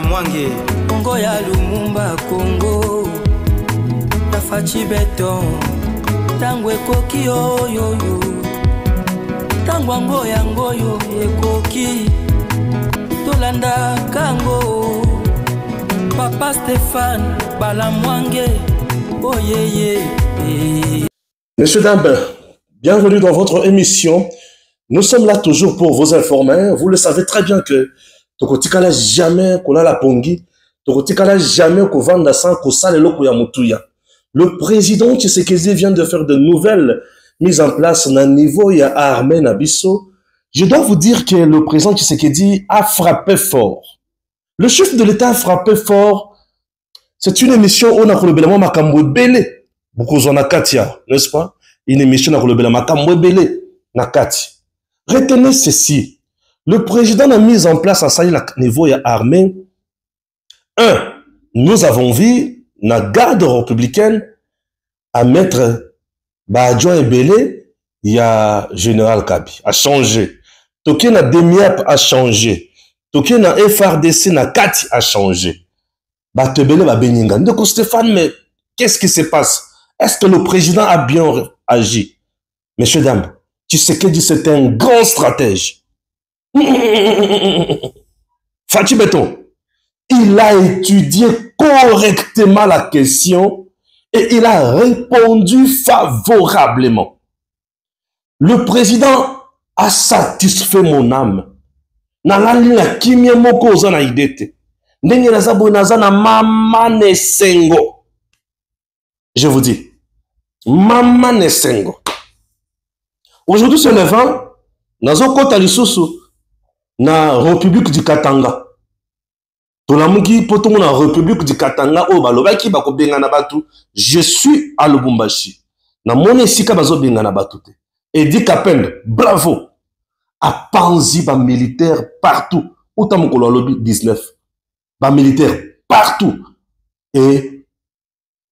Mwange Congo ya Lumumba Congo Tafachi beton Tangwe koki oyo Tangwa ngoyo ekoki Tolanda kango Papa Stéphane Balamwange Oyeye. Messieurs, dames, bienvenue dans votre émission. Nous sommes là toujours pour vous informer. Vous le savez très bien que Tokotikala jamais qu'on a la pongi, Tokotikala jamais qu'on vende sans qu'on sale l'eau ya mutuya. Le président Tshisekedi vient de faire de nouvelles mises en place dans le niveau ya armée Nabiso. Je dois vous dire que le président Tshisekedi a frappé fort. Le chef de l'État a frappé fort. C'est une émission où on a relèvé Makambo Belé. Beaucoup en a Katia, n'est-ce pas? Une émission où on a relèvé Makambo Belé. Nakati. Retenez ceci. Le président a mis en place à ça le niveau armé. Nous avons vu la garde républicaine à mettre Badjon et Belé, il y a Général Kabi, a changé. Toké na Demiap a changé. Toké na FRDC na Kati a changé. Batebele ba Beninga. Donc Stéphane, mais qu'est-ce qui se passe? Est-ce que le président a bien agi? Messieurs, dames, Tshisekedi, c'est un grand stratège. Fachi Beton, il a étudié correctement la question et il a répondu favorablement. Le président a satisfait mon âme. Nalali kimia moko ozana idete. Ndenge nazabo nazana mama nesengo. Je vous dis, mama nesengo. Aujourd'hui, c'est le 20, nazo kota lisusu na République du Katanga. Tolamuki potomo na République du Katanga o balobaki bako bengana batu. Je suis à Lubumbashi. Na mone sika bazo bengana batu te. Et dit Kapende, bravo. A Panzi ba militaire partout. Outamukolo lobby 19. Ba militaire partout. Et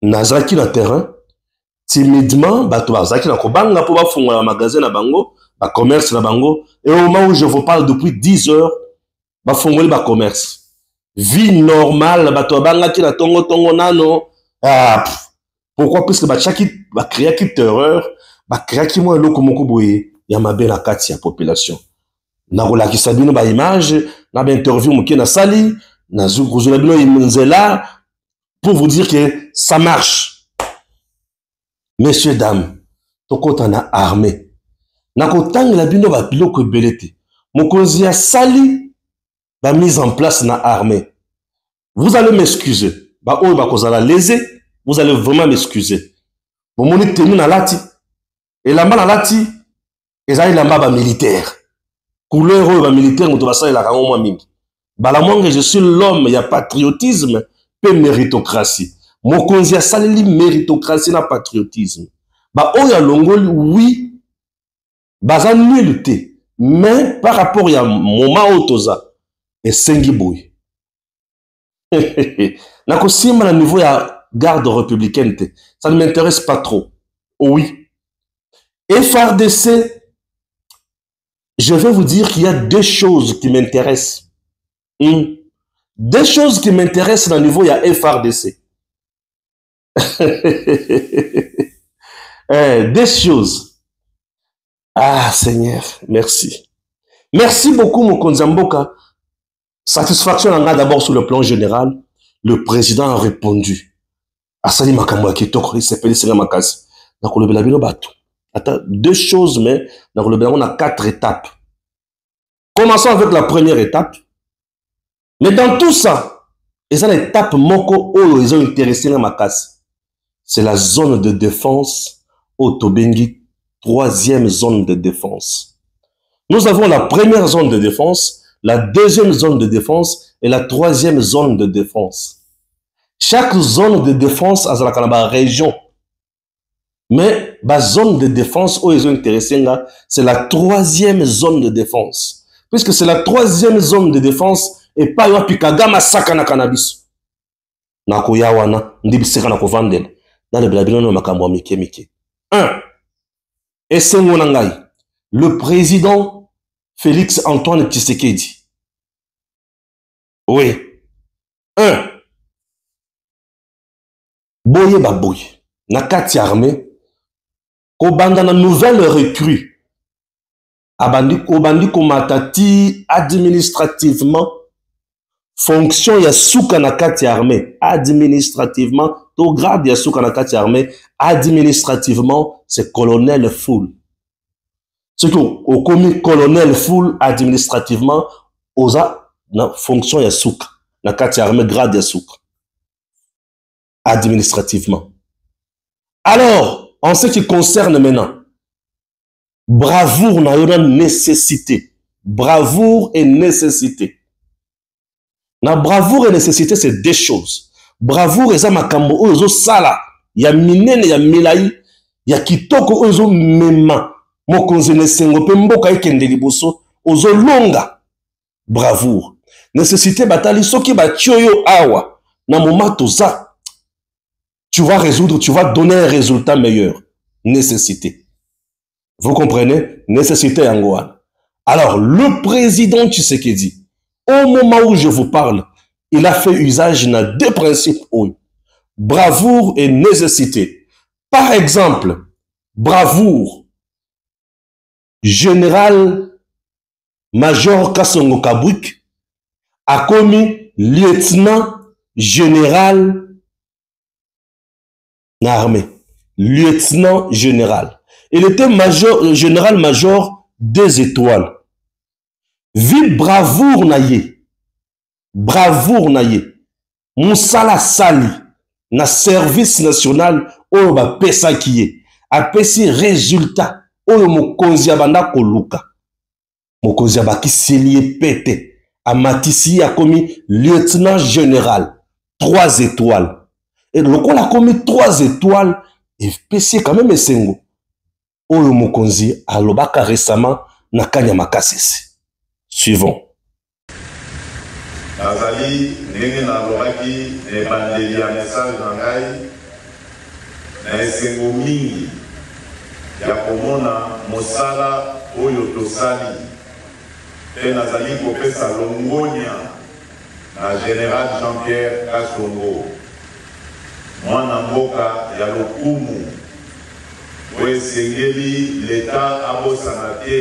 nazaki na terrain. Timidement, bato bazaki na kobanga po ba fungola magasin na bango, ba commerce na bango. Et au moment où je vous parle depuis 10 heures, ba fungoli ba commerce. Vie normale, bato banga ki na tongo nano. Pourquoi? Parce que ba chaki ba créer qui terreur, ba créer qui mo eloko moko boye ya mabe na kati ya population. Na rola ki sabino ba image, na ba interview moké na sali, na zukuzula bino imnzela pour vous dire que ça marche. Messieurs, dames, tokotana armée. Nakotang la bino ba biloko belete. Mokonzi ya sali ba mise en place na armée. Vous allez m'excuser. Ba oyo ba kozala lésé, vous allez vraiment m'excuser. Bon moni tenu na lati. Et lamba na lati, ezali lamba ba militaire. Couleur oyo ba militaire moto basala la rango mwa mingi. Bala monge je suis l'homme, ya patriotisme pe méritocratie. Mokonzi ya saleli méritocratie na patriotisme. Ba oya longoli oui, baza nullité. Mais par rapport ya moment otoza, et sengi boy. Nako sima na niveau ya garde républicaine te. Ça ne m'intéresse pas trop. Oui. FRDC, je vais vous dire qu'il y a deux choses qui m'intéressent. Deux choses qui m'intéressent dans le niveau ya FRDC. Des choses. Ah, Seigneur, merci. Merci beaucoup, mon Konzamboka. Satisfaction en a d'abord sur le plan général. Le président a répondu. Asali Makamwa Kitoko, il s'appelle Sega Makasi. Attends, deux choses, mais on a 4 étapes. Commençons avec la première étape. Mais dans tout ça, ils ont l'étape Moko, où ils ont intéressé à Makasi. C'est la zone de défense Otobengi, 3e zone de défense. Nous avons la première zone de défense, la deuxième zone de défense et la 3e zone de défense. Chaque zone de défense a la région. Mais la zone de défense où ils ont intéressé, c'est la 3e zone de défense. Puisque c'est la 3e zone de défense et pas yo pikagama sakana cannabis. Nakoyawana, ndibiseka na kovandela. Dans le Babylone, makambo mike mike. 1. Et c'est mon angai. Le président Félix Antoine Tshisekedi. Oui. boye baboye na kati armée ko banda na nouvelle recrue abandi komatati administrativement fonction ya suka na kati armée administrativement to grade ya suka na kati armée administrativement c'est colonel full. Ce qui au commis colonel full administrativement oza na fonction ya suka na kati armée grade ya suka administrativement. Alors, en ce qui concerne maintenant bravoure na yona nécessité, bravoure et nécessité. Na bravoure et nécessité c'est deux choses. Bravoure eza makambo ozo sala ya minene ya milai ya kitoko ozo mema mokonzi nesengo pe mboka ekende liboso ozo longa bravoure. Nécessité batali soki ba tioyo awa na moment toza tu vas résoudre, tu vas donner un résultat meilleur. Nécessité. Vous comprenez? Nécessité Angoane. Alors, le président Tshisekedi, au moment où je vous parle, il a fait usage de deux principes. Bravoure et nécessité. Par exemple, bravoure, général-major Kasongo Kabwik a commis lieutenant-général l'armée, lieutenant général. Il était général-major des étoiles. Ville bravoure naye, Moussala Sali, na service national, oyo ba pesa kiye, a pesi résultat, oyo mokonzi abanda koluka. Mokonzi abaki selie pete, a matisi a commis lieutenant général, 3 étoiles. Et le coup a commis 3 étoiles et PC quand même esengo. Oyo mokonzi alobaka récemment na kanya makasisi. Suivons. Nazali ndenge na lobaki ne bandeli ya message na ngai na esengo mingi ya komona mosala oyo tosali pe nazali kopesa longonia na général Jean-Pierre Kasongo. Mwana mboka ya lokumu oyo esengeli l'État abosana te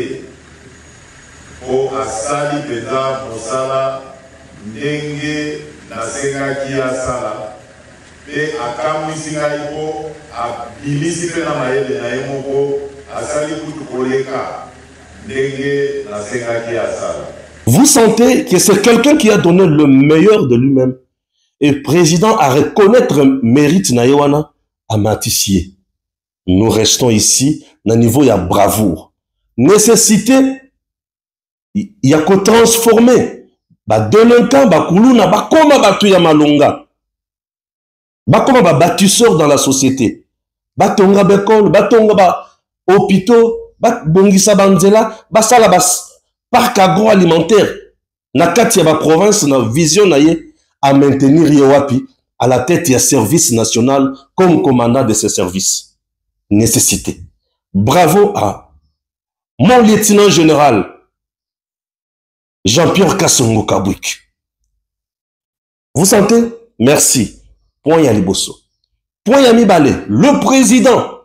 po asali mpenza mosala ndenge nasengaki asala pe akamwisi ngai po abilisi mpe na mayele na ye moko asali kutu koleka ndenge nasengaki asala. Vous sentez que c'est quelqu'un qui a donné le meilleur de lui-même. Et le président à reconnaître mérite naïwana à Matissier. Nous restons ici, na niveau ya bravoure. Nécessité, il y a qu'à transformer. Ba délinquant, ba koulouna, ba koma ba tuya malonga. Ba koma ba bâtisseur dans la société. Ba tonga bekol, ba tonga ba hôpitaux, ba bongisa banzela, ba sala ba parc agroalimentaire. Na kati ya ba province, na vision na ye, à maintenir Yewapi à la tête du service national comme commandant de ce service. Nécessité. Bravo à mon lieutenant général Jean-Pierre Kasongo Kabwik. Vous sentez? Merci. Point Yaliboso. Point Yamibale. Le président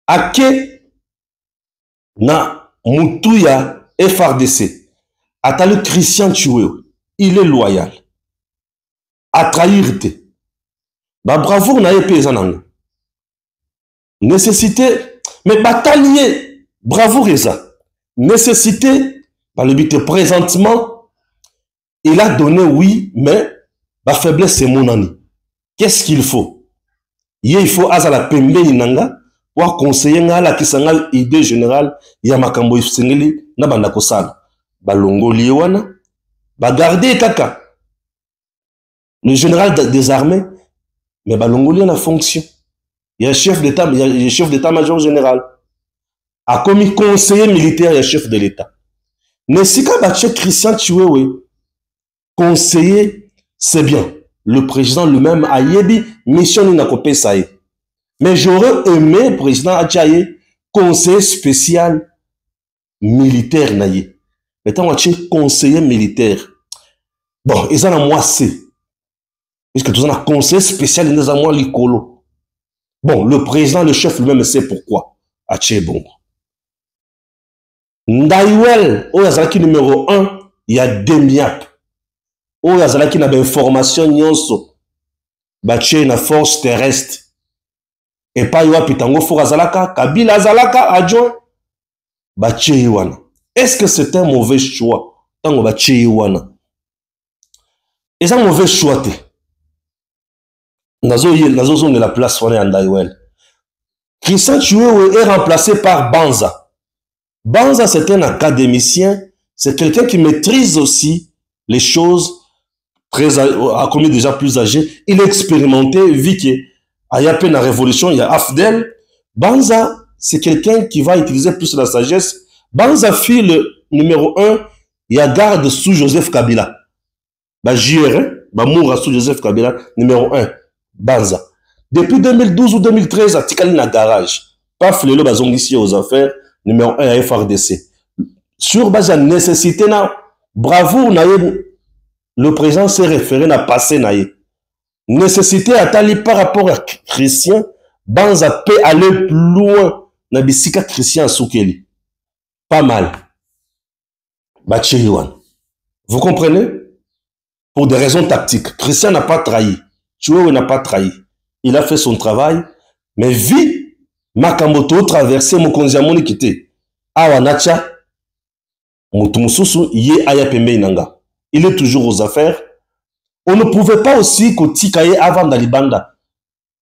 Ake na Moutuya FRDC. Atale Christian Tchoué. Il est loyal. À trahir te. Ba bravoure na ye paysan nango. Nécessité, mais batailler, bravoure eza. Nécessité, par le but présentement, il a donné oui, mais la faiblesse c'est mon ami. Qu'est-ce qu'il faut? Il faut à la pembe inanga pour conseiller ngala qui sanga idée générale ya makambo ifsengeli na banda kosala. Ba longo liwana, ba garder kaka. Le général des armées, mais Balongoli a la fonction. Il y a chef d'état-major général. A commis conseiller militaire, il y a chef de l'État. Mais si quand Christian Tchoué, conseiller, c'est bien. Le président lui-même a yébi mission n'a copé ça. Mais j'aurais aimé le président Adjaye, conseiller spécial militaire naïe. Mais tant que conseiller militaire. Bon, ils en ont moi c'est. Puisque tout un conseil spécial des amours l'icolo. Bon, le président, le chef lui-même sait pourquoi. Aché bon. Ndaiwel, au Yazaki numéro 1, il y a Demiap. Au Yazaki n'a d'information nyonso. Baché na force terrestre. Et pas yoa pitango fou Azalaka, Kabila Azalaka, adjoint. Baché Iwana. Est-ce que c'est un mauvais choix? Tango Baché Iwana. Et c'est un mauvais choix. Nazo zone de la place on est en Ndaiwel. Christian Chiwewe est remplacé par Banza. Banza, c'est un académicien, c'est quelqu'un qui maîtrise aussi les choses, a commis déjà plus âgé. Il est expérimenté, vu qu'il y a peine la révolution, il y a Afdel. Banza, c'est quelqu'un qui va utiliser plus la sagesse. Banza fit le numéro 1, il y a garde sous Joseph Kabila. Bah, JR, bah, moura sous Joseph Kabila, numéro 1, Banza. Depuis 2012 ou 2013, à Tikali na garage. Paf, le bazong ici aux affaires, numéro 1 à FRDC. Sur base de nécessité, bravo, le président s'est référé à passer. Nécessité à tali par rapport à Christian, Banza peut aller plus loin. Na bisika Christian Soukeli. Pas mal. Bachiriwan. Vous comprenez? Pour des raisons tactiques. Christian n'a pas trahi. Chiwewe n'a pas trahi. Il a fait son travail, mais vu Makamboto traversé Mokonzi Amoni quitté. Awanacha, Mutumususu, Yé Ayapembe Inanga. Il est toujours aux affaires. On ne pouvait pas aussi Kotikaye avant Dalibanda.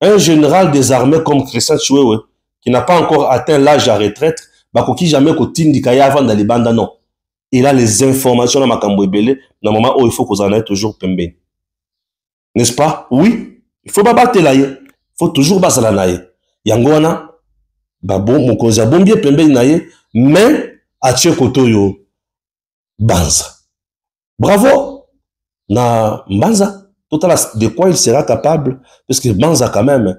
Un général des armées comme Christian Chiwewe, qui n'a pas encore atteint l'âge à retraite, Bakoki jamais Kotindikaye avant Dalibanda, non. Il a les informations dans Makambo Ebele, dans le moment où il faut qu'on en ait toujours Pembe. N'est-ce pas? Oui. Il faut pas battre là. Il faut toujours battre là. Yangwana, bon, mon cause a bon bien Pembe naïe, mais à Tchekotoyo, Banza. Bravo, na Banza. Total, de quoi il sera capable, parce que Banza quand même,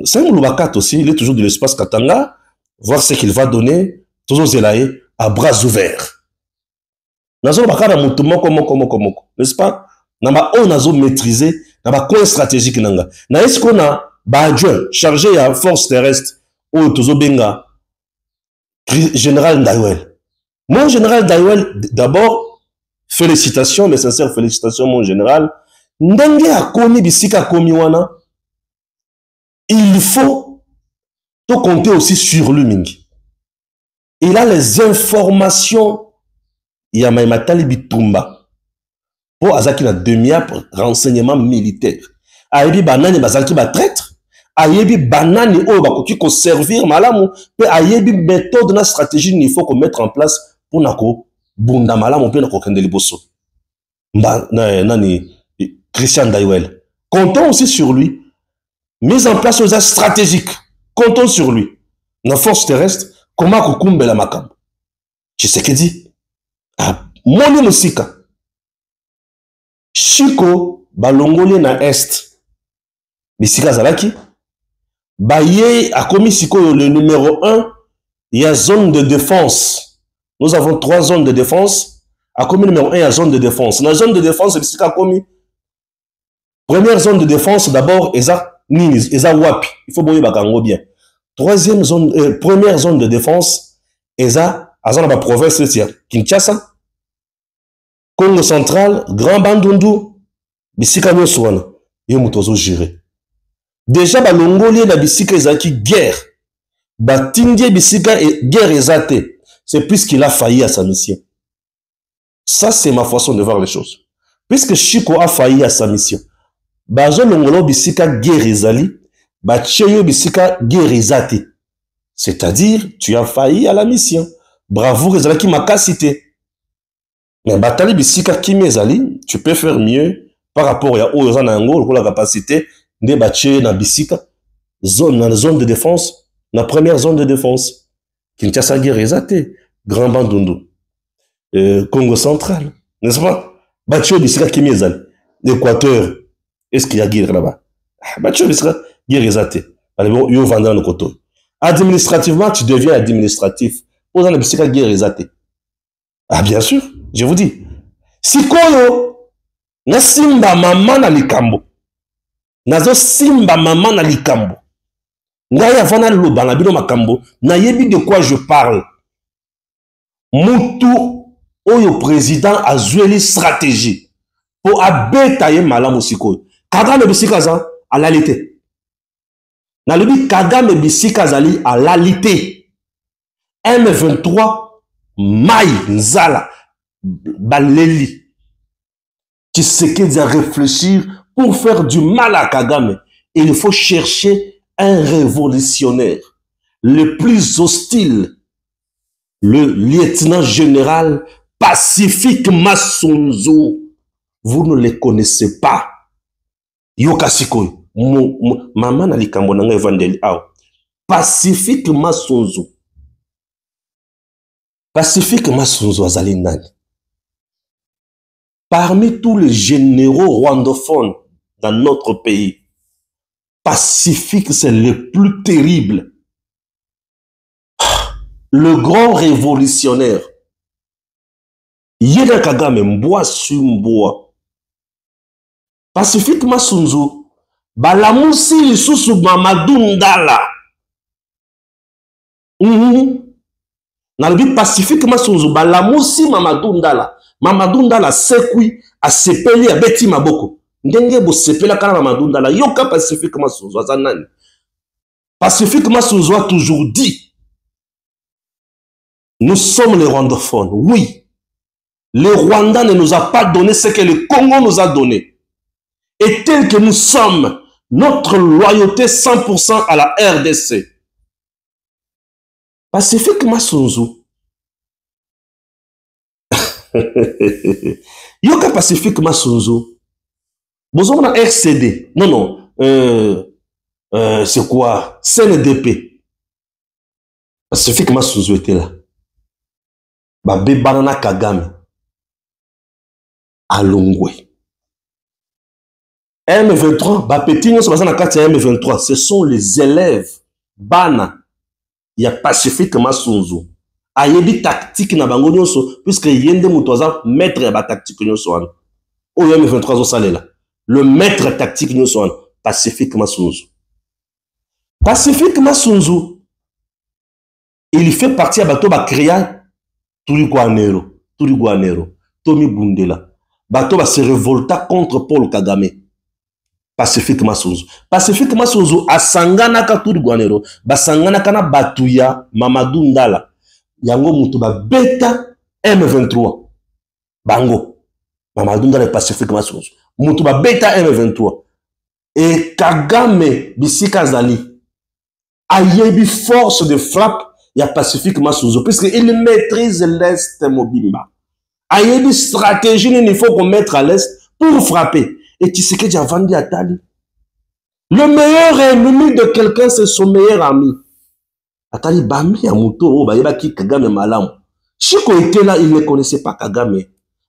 c'est un Loubakat aussi, il est toujours de l'espace Katanga, voir ce qu'il va donner, toujours Zelaye, à bras ouverts. Nazo Bakara Moutoumoko, n'est-ce pas? On a maîtrisé, on a quoi stratégique nanga. Na est-ce qu'on a adjoint chargé à force terrestre ou Tozo Benga général Ndaiwel. Mon général Ndaiwel, d'abord félicitations, mes sincères félicitations mon général. Ndenge a komi bisika komi wana. Il faut tout compter aussi sur lui mingi. Il a les informations. Il y a Maïmatali Bitumba. Pour Azaki na demi-ap renseignement militaire. Ayebi banani bazaki ba traître. Ayebi banani o bakoki ko servir malamu. Pe ayebi méthode na stratégie il faut qu'on mette en place pour nako bunda malamu pe nako kendeli bosso. Nani Christian Ndaiwel. Comptons aussi sur lui. Mise en place aux stratégiques. Comptons sur lui. Nos forces terrestres, comment kukumbe la makam. Tu sais que dit? Ah, Moni Musika. Chiko, balongoli na est. Bisika Zalaki. Baye a commis Siko le numéro 1. Il y a zone de défense. Nous avons 3 zones de défense. A commis numéro 1, il y a zone de défense. Dans la zone de défense, Bisika a commis. Première zone de défense, d'abord, Eza Nini, Eza Wapi. Il faut boyer Bakango bien. Troisième zone, première zone de défense, Eza, Azan la province, Kinshasa. Congo central, Grand Bandundu, Bisika Nyoswana, Yomutozo géré. Déjà, Balongoli na Bisika Ezaki guerre. Batindie Bisika et guerre ezate. C'est puisqu'il a failli à sa mission. Ça, c'est ma façon de voir les choses. Puisque Chiko a failli à sa mission. Bazo Longolo Bisika guerre ezali, Bacheyo Bisika guerre ezate. C'est-à-dire, tu as failli à la mission. Bravo, Ezalaki Makasite. Mais Batali Bisika Kimezali, tu peux faire mieux par rapport à Ozanango, pour la capacité de Baché na Bisika, zone, dans la zone de défense, la première zone de défense. Kinshasa Guerre Grand Bandundu, Congo central, n'est-ce pas? Baché Bisika Kimezali, l'Équateur, est-ce qu'il y a guerre là-bas? Baché Bisika Guerre allez bon, yo vendant le coteau. Administrativement, tu deviens administratif. Ozan Bisika Guerre. Ah, bien sûr, je vous dis. Si Koyo, Na simba mama na likambo. Nazo simba mama na likambo. Ngai avana loba na bino makambo. Na yebi de quoi je parle. Mutu oyo président a joué stratégie pour abeta ye malamu sikoyo. Kagame bisika za alalite. Na lobi Kagame bisika zali alalite. M23 Mai Nzala Baleli. Tshisekedi à réfléchir pour faire du mal à Kagame. Il faut chercher un révolutionnaire le plus hostile, le lieutenant général Pacifique Massunzu. Vous ne les connaissez pas. Yoka Sikoyo. Maman na likambo nanga evangeli aw. Pacifique Massunzu. Pacifique Massunzu azali nani? Parmi tous les généraux rwandophones dans notre pays, Pacifique, c'est le plus terrible. Le grand révolutionnaire. Yeda Kagame mboa su mboa. Pacifique Massunzu, balamusi lisusu Mamadou Ndala. Nalobi Pacifique Massunzu, balamusi Mamadou Ndala. Mamadou Ndala sekui a sepeli a beti maboko. Ndenge bo sepela kana Mamadou Ndala. Yoka Pacifique Massunzu azanani. Pacifique Massunzu a toujours dit, nous sommes les rwandophones. Oui, le Rwanda ne nous a pas donné ce que le Congo nous a donné. Et tel que nous sommes, notre loyauté 100% à la RDC. Pacifique Massunzu. Yoka Pacifique Massunzu. Vous avez un RCD. Non. C'est quoi? CNDP. Pacifique Massunzu était là. Babé Banana Kagame. Alongwe. M23. Bapetinho se passe dans la carte M23. Ce sont les élèves. Bana. Il y a Pacifique Massunzu. Ayebi tactique na bango nyonso puisque yende mutoza maître ya ba tactique nyonso wana. Oyo M23 zo salela. Le maître tactique nyonso wana Pacifique Massunzu. Pacifique Massunzu, il fait partie à bato ba créa Turiguanero, Tomi Bundela. Bato ba se révolta contre Paul Kagame. Pacifique Massunzu. Pacifique Massunzu asangana ka Turiguanero, basangana kana batuya Mamadou Ndala. Yango mutu ba beta M23. Bango. Mamadou Ndala Pacifique Massunzu. Mutu ba beta M23. Et Kagame bisika zali. Ayebi force de frappe. Il y a Pacifique Massunzu. Puisqu'il maîtrise l'Est Mobimba. Ayebi stratégie il faut qu'on mette à l'Est pour frapper. Et tu sais que j'ai vendu à Tali. Le meilleur ennemi de quelqu'un, c'est son meilleur ami. Atali Bami Yamuto, Bayeba ki Kagame Malam. Chico était là, il ne connaissait pas Kagame.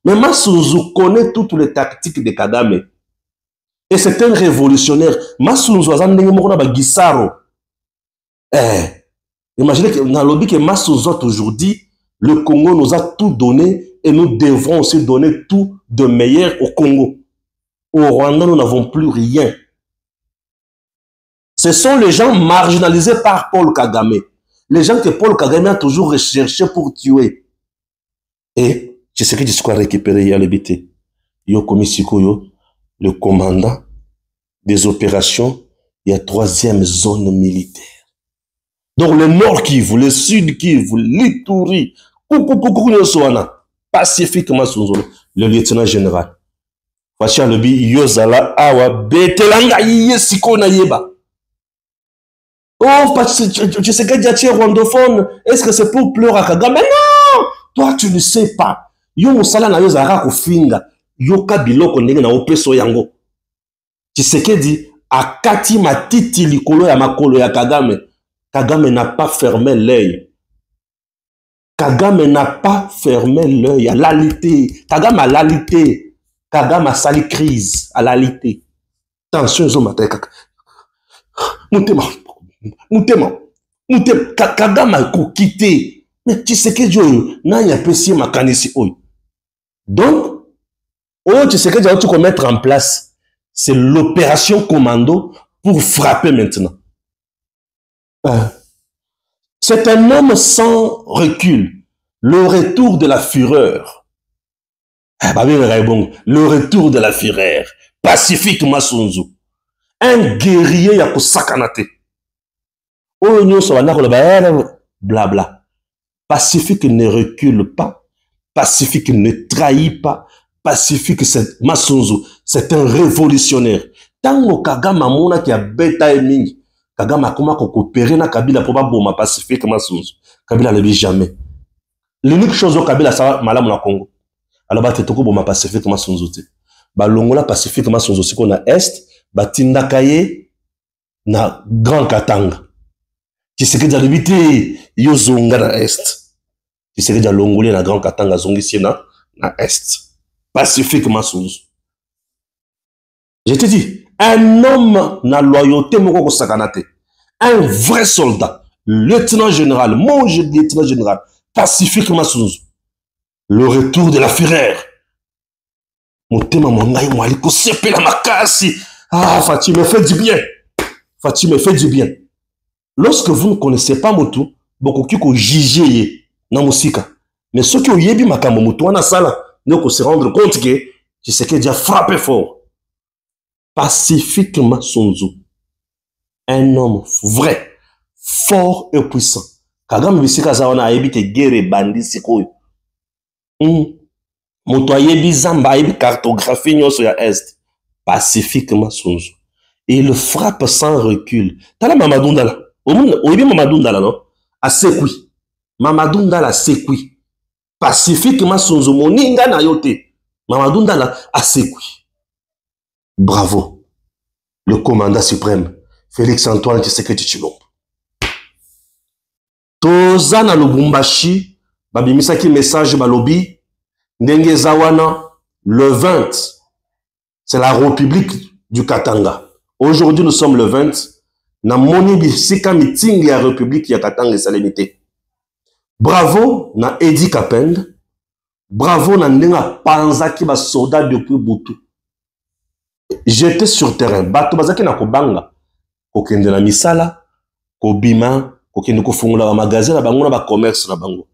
Mais Massunzu connaît toutes les tactiques de Kagame. Et c'est un révolutionnaire. Massunzu Azam Nengemorona Bagisaro. Imaginez que dans le lobby que Massunzu a toujours dit, le Congo nous a tout donné et nous devrons aussi donner tout de meilleur au Congo. Au Rwanda, nous n'avons plus rien. Ce sont les gens marginalisés par Paul Kagame. Les gens que Paul Kagame a toujours recherché pour tuer. Et je sais que je suis récupéré hier le BT. Yo Komisikoyo, le commandant des opérations, il y a 3e zone militaire. Donc le Nord Kivu, le Sud Kivu, l'Ituri, Pacifique Massunzu, le lieutenant général. Facha Lobi, Yozala, Awa, Betelanga, Yesiko Nayeba. Oh, tu sais que tu es rwandophone. Est-ce que c'est pour pleurer à Kagame? Non! Toi, tu ne sais pas. Yo Moussala na Yozara Kofinga. Yo Kabiloko Nenge na Opeso Yango. Tu sais que dit, Akati Matiti Likolo ya Makolo ya Kagame. Kagame n'a pas fermé l'œil. Kagame n'a pas fermé l'œil à l'alité. Kagame a l'alité. Kagame a sali crise à l'alité. Attention, ils ont maté. Moutema. Kagame a quitté. Mais tu sais que Dieu n'a pas si ma canisi. Donc, Oh, tu sais que tu peux mettre en place, c'est l'opération commando pour frapper maintenant. C'est un homme sans recul. Le retour de la fureur. Le retour de la fureur. Pacifique Massunzu. Un guerrier ya kosakanate. Oh, blabla. Pacifique ne recule pas. Pacifique ne trahit pas. Pacifique, c'est Massunzu. C'est un révolutionnaire. Tango Kagama Mona qui a bêta et mingi. Kagama Kuma coopérer na Kabila pour pas boma Pacifique Massunzu. Kabila ne vit jamais. L'unique chose au Kabila, ça va malam na Congo. Alors, bah, t'es toko boma Pacifique Massunzu. Bah, longola Pacifique Massunzu, c'est qu'on a Est, bah, Tindakaye, na Grand Katanga. Qui c'est que dans l'habité, yo zonga na Est. Qui c'est que dans l'ongolais, na Grand Katanga, zongi si na Est. Pacifique Massunzu. Je te dis, un homme na loyauté, moko sakanate. Un vrai soldat. Lieutenant général, mon lieutenant général. Pacifique Massunzu. Le retour de la fureur. Motema mongai mwali ko sepela makasi. Ah, Fati me fait du bien. Fati me fait du bien. Lorsque vous ne connaissez pas Motu, beaucoup qui ko jijeye na musika. Mais ceux qui ont yebi makambo Motu wana sala, ne ko se rendre compte que tu sais que Dieu frappé fort. Pacifique Massunzu. Un homme vrai, fort et puissant. Kagame bisika za wana ayebi te guerre bandi sikoyo. Moto ayebi zamba ayebi cartographie nyonso ya Est. Pacifique Massunzu. Et il frappe sans recul. Tala Mamadou Ndala. Oyebi Mamadou Ndala, non? A sekui. Mamadou Ndala sekui. Pacifique Massunzu moninga na yote. Mamadou Ndala a sekui. Bravo. Le commandant suprême, Félix Antoine Tshisekedi Tshilombo. Toza na Lubumbashi, babimisaki message balobi, ndenge zawana, le 20, c'est la République du Katanga. Aujourd'hui, nous sommes le 20, na moni bisika meeting ya République ya Katanga salemité. Bravo na Edi Kapend, bravo na ndenga panzaki ba soldat depuis Butu. J'étais sur terrain, bato bazaki na kobanga, kokende na misala, kobima, kokende kofungula ba magasin na bango na ba commerce na bango.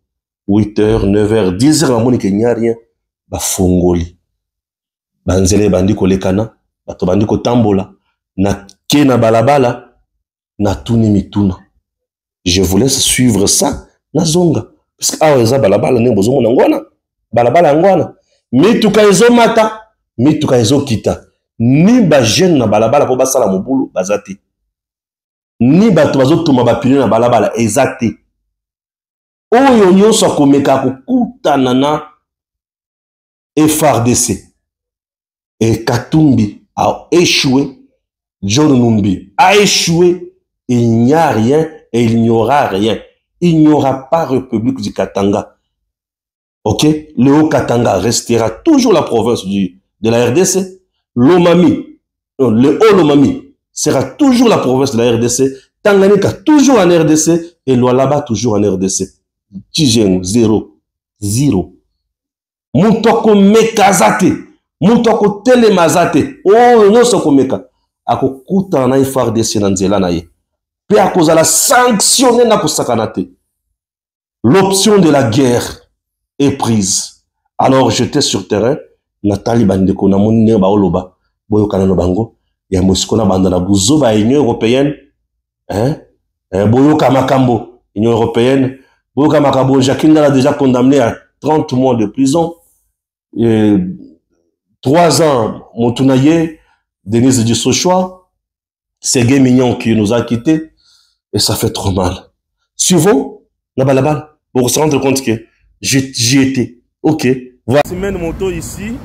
8h, 9h, 10h, mamoni ke nya rien, ba fungoli. Banzele bandi kolekana, bato bandi kotambola, na ke na balabala, na tuni mituna. Je vous laisse suivre ça, na zonga. Parce que awa eza balabala ne bozo mona ngwana, balabala ngwana. Mituka ezo mata, mituka ezo kita. Ni ba jeune na balabala po basala mobulu bazati. Ni bato bazotuma bapine na balabala ezati. Oyo nyonso akomeka kokutana na FARDC. Et Katumbi a échoué. John Numbi a échoué. Il n'y a rien et il n'y aura rien. Il n'y aura pas République du Katanga. Ok? Le Haut-Katanga restera toujours la province de la RDC. L'Omami, le Haut-Lomami sera toujours la province de la RDC. Tanganyika toujours en RDC et Lualaba toujours en RDC. Tijeng, 0. Moutoko mekazate. Moutoko telemazate. Oh, non, soko meka. Ako kuta na FARDC na nzela na ye. Pe akoza la sanctionner na kosakanate. L'option de la guerre est prise. Alors j'étais sur terrain. Nathalie Bandeko na moni ba oloba. Boyo kanano bango. Ya mosiko na banda na buzo ba Union européenne. Boyo Kamakambo, Union européenne. Boyo Kamakambo, Jacqueline l'a déjà condamné à 30 mois de prison. 3 ans, Montounaye, Denise Dussochoa, Ségué Mignon qui nous a quittés. Et ça fait trop mal. Suivons, la balabal, pour se rendre compte que j'y étais. Ok. Voilà. Semaine moto ici.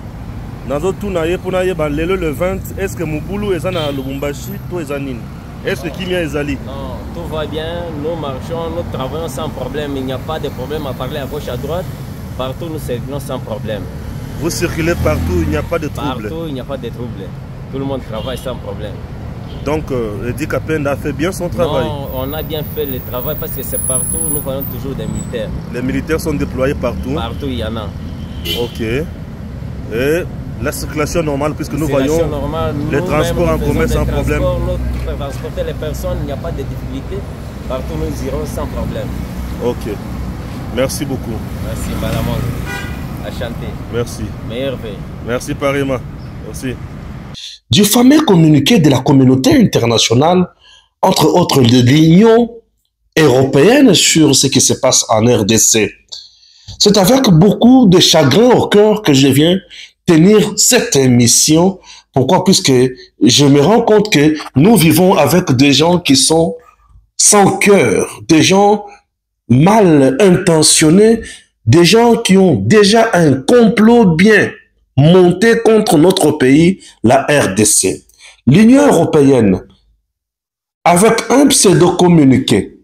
Nazo tunaye pour naye ba lelo le 20. Est-ce que Mouboulou est na Lubumbashi, toi est nini? Est-ce que Kimia est allé? Non, tout va bien. Nous marchons, nous travaillons sans problème. Il n'y a pas de problème à parler à gauche, à droite. Partout, nous circulons sans problème. Vous circulez partout, il n'y a pas de trouble? Partout, il n'y a pas de trouble. Tout le monde travaille sans problème. Donc, Edi Kapend a fait bien son travail? Non, on a bien fait le travail parce que c'est partout. Nous voyons toujours des militaires. Les militaires sont déployés partout? Partout, il y en a. Ok. Et La circulation normale, puisque nous Circulation voyons normale, les transports en commun sans problème. Pour transporter les personnes, il n'y a pas de difficulté. Partout nous irons sans problème. Ok. Merci beaucoup. Merci, Malamang. À chanter. Merci. Meilleure veille. Merci, Parima. Merci. Du fameux communiqué de la communauté internationale, entre autres de l'Union européenne sur ce qui se passe en RDC. C'est avec beaucoup de chagrin au cœur que je viens tenir cette émission. Pourquoi? Puisque je me rends compte que nous vivons avec des gens qui sont sans cœur, des gens mal intentionnés, des gens qui ont déjà un complot bien monté contre notre pays, la RDC. L'Union européenne, avec un pseudo-communiqué,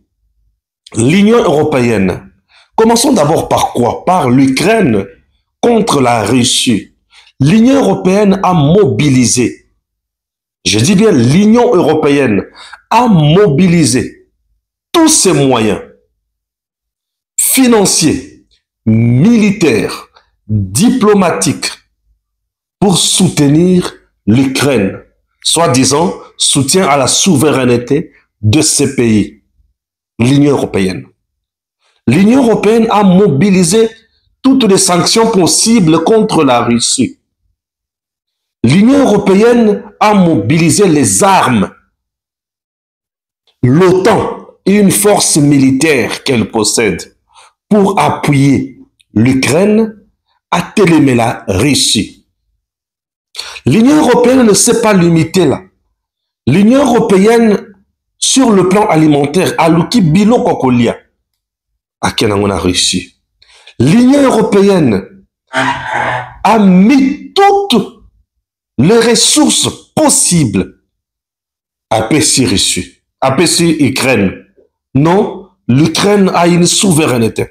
l'Union européenne, commençons d'abord par quoi? Par l'Ukraine contre la Russie. L'Union européenne a mobilisé, je dis bien l'Union européenne a mobilisé tous ses moyens financiers, militaires, diplomatiques pour soutenir l'Ukraine, soi-disant soutien à la souveraineté de ces pays, l'Union européenne. L'Union européenne a mobilisé toutes les sanctions possibles contre la Russie. L'Union européenne a mobilisé les armes, l'OTAN et une force militaire qu'elle possède pour appuyer l'Ukraine à télémer la Russie. L'Union européenne ne s'est pas limitée là. L'Union européenne, sur le plan alimentaire, a l'outil bilo kokolia à Kenangona Russie. L'Union européenne a mis toutes les ressources possibles à Pessi Russie, à Pessi Ukraine. Non, l'Ukraine a une souveraineté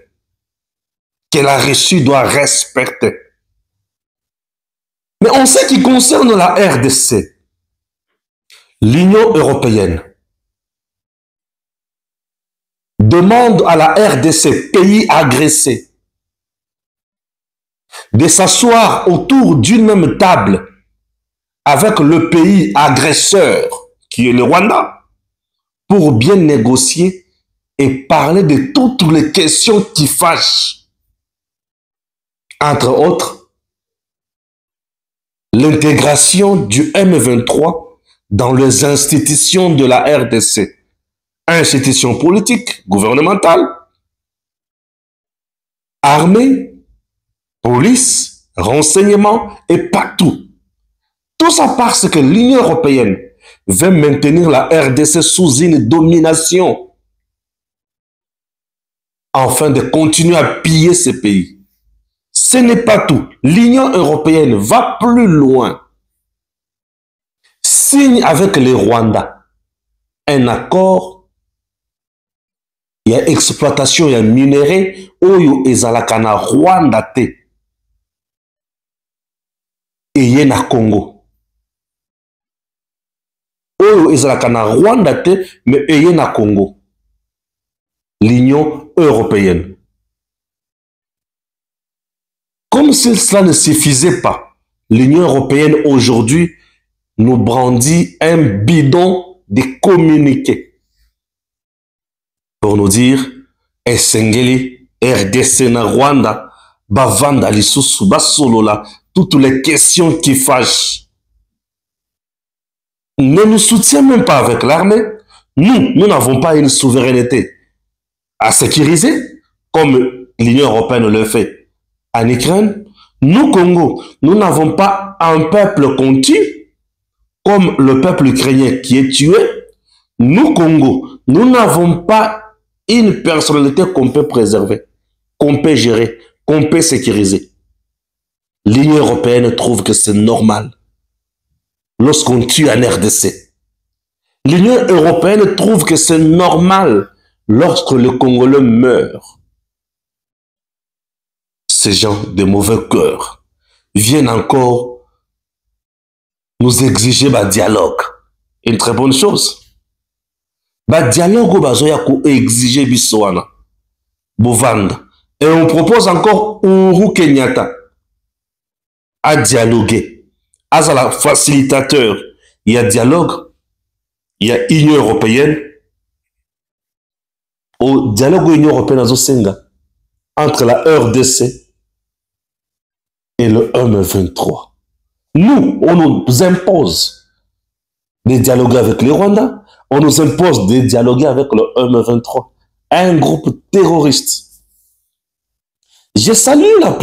que la Russie doit respecter. Mais en ce qui concerne la RDC, l'Union européenne demande à la RDC, pays agressé, de s'asseoir autour d'une même table avec le pays agresseur, qui est le Rwanda, pour bien négocier et parler de toutes les questions qui fâchent. Entre autres, l'intégration du M23 dans les institutions de la RDC. Institutions politiques, gouvernementales, armée, police, renseignement et partout. Tout ça parce que l'Union européenne veut maintenir la RDC sous une domination afin de continuer à piller ces pays. Ce n'est pas tout. L'Union européenne va plus loin. Signe avec le Rwanda un accord. Il y a exploitation, il y a minerai. Oyo ezalaka na Rwanda te. Et il y a na Congo. Oyo ezalaka na Rwanda te, mais il y a na Congo. L'Union européenne. Comme si cela ne suffisait pas, l'Union européenne aujourd'hui nous brandit un bidon de communiqués pour nous dire Esengeli, RDC na Rwanda, Bavanda lisusu basolola, toutes les questions qui fâchent. Ne nous soutient même pas avec l'armée. Nous n'avons pas une souveraineté à sécuriser comme l'Union européenne le fait. En Ukraine, nous, Congo, nous n'avons pas un peuple conquis comme le peuple ukrainien qui est tué. Nous, Congo, nous n'avons pas une personnalité qu'on peut préserver, qu'on peut gérer, qu'on peut sécuriser. L'Union européenne trouve que c'est normal lorsqu'on tue un RDC. L'Union européenne trouve que c'est normal lorsque le Congolais meurt. Ces gens de mauvais cœur viennent encore nous exiger un dialogue. Une très bonne chose. Un dialogue où exiger Bissoana, Bovanda. Et on propose encore Uhuru Kenyatta. à dialoguer. À la facilitateur, il y a dialogue, il y a Union européenne. Au dialogue de l'Union européenne entre la RDC et le M23. Nous, on nous impose de dialoguer avec le Rwanda, on nous impose de dialoguer avec le M23, un groupe terroriste. Je salue la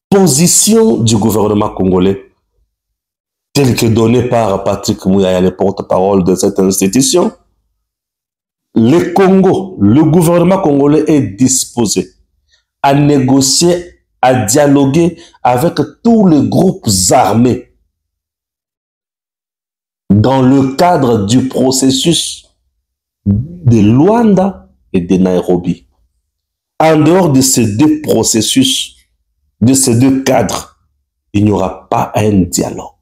position du gouvernement congolais, telle que donnée par Patrick Mouyaya, le porte-parole de cette institution. Le Congo, le gouvernement congolais est disposé à négocier, à dialoguer avec tous les groupes armés dans le cadre du processus de Luanda et de Nairobi. En dehors de ces deux processus, de ces deux cadres, il n'y aura pas un dialogue.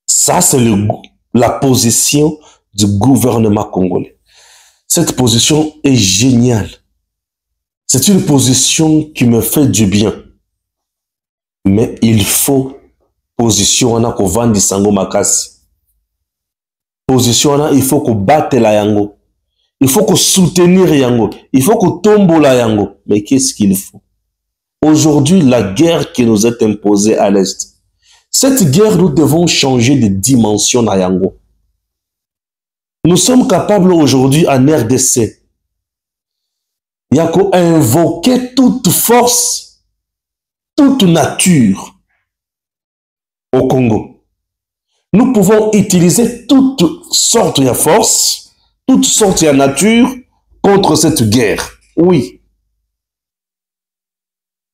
Ça, c'est la position du gouvernement congolais. Cette position est géniale. C'est une position qui me fait du bien. Mais il faut position on a ko vandi sango makasi. Position on a, il faut qu'on batte la yango. Il faut qu'on soutenir yango. Il faut qu'on tombe la yango. Mais qu'est-ce qu'il faut? Aujourd'hui, la guerre qui nous est imposée à l'Est. Cette guerre, nous devons changer de dimension à yango. Nous sommes capables aujourd'hui en RDC. Il y a qu'à invoquer toute force, toute nature au Congo. Nous pouvons utiliser toutes sortes de forces, toutes sortes de nature contre cette guerre. Oui.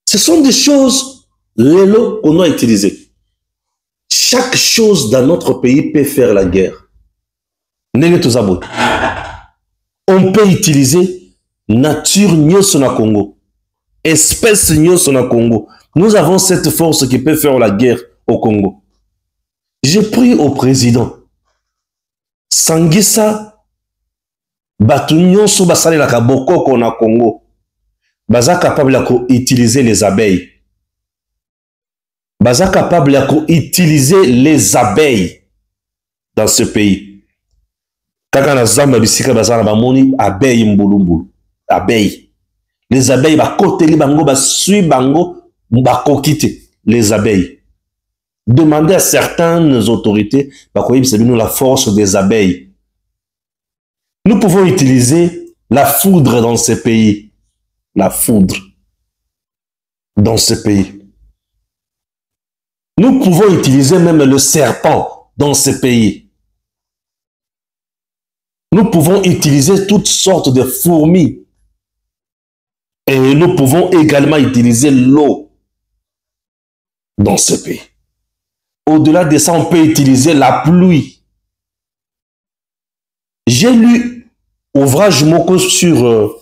Ce sont des choses, les lots qu'on a utilisées. Chaque chose dans notre pays peut faire la guerre. On peut utiliser nature nyonso na Congo, espèce nyonso na Congo. Nous avons cette force qui peut faire la guerre au Congo. J'ai pris au président Sangisa batu nyonso basale la kaboko na Congo. Baza capable d'utiliser les abeilles. Baza capable d'utiliser les abeilles dans ce pays. Kaka na zamba bisika bazana bamoni abeille mbulumbulu. Abeille. Les abeilles bakoteli bango basui bango bakokite les abeilles. Demandez à certaines autorités la force des abeilles. Nous pouvons utiliser la foudre dans ces pays. La foudre dans ces pays. Nous pouvons utiliser même le serpent dans ces pays. Nous pouvons utiliser toutes sortes de fourmis. Et nous pouvons également utiliser l'eau dans ce pays. Au-delà de ça, on peut utiliser la pluie. J'ai lu ouvrage moko sur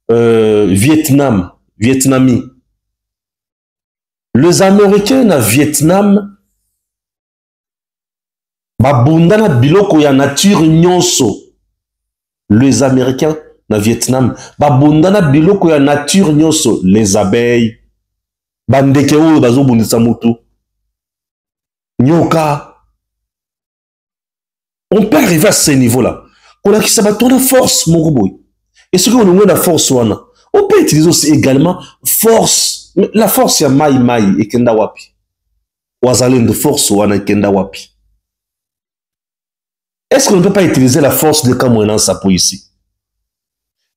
Vietnamie. Les Américains na Vietnam babundana biloko ya nature nyonso. Les Américains na Vietnam babundana biloko ya nature nyonso, les abeilles bandeke oyo bazobundisa mutu nyoka. On peut arriver à ce niveau-là. On a qui s'abattoir la force moruboy. Et ce qu'on a la force on peut utiliser aussi également force. La force ya mai et kenda wapi. Wazalen de force wana kenda wapi. Est-ce qu'on ne peut pas utiliser la force de Kamouenan Sapo ici?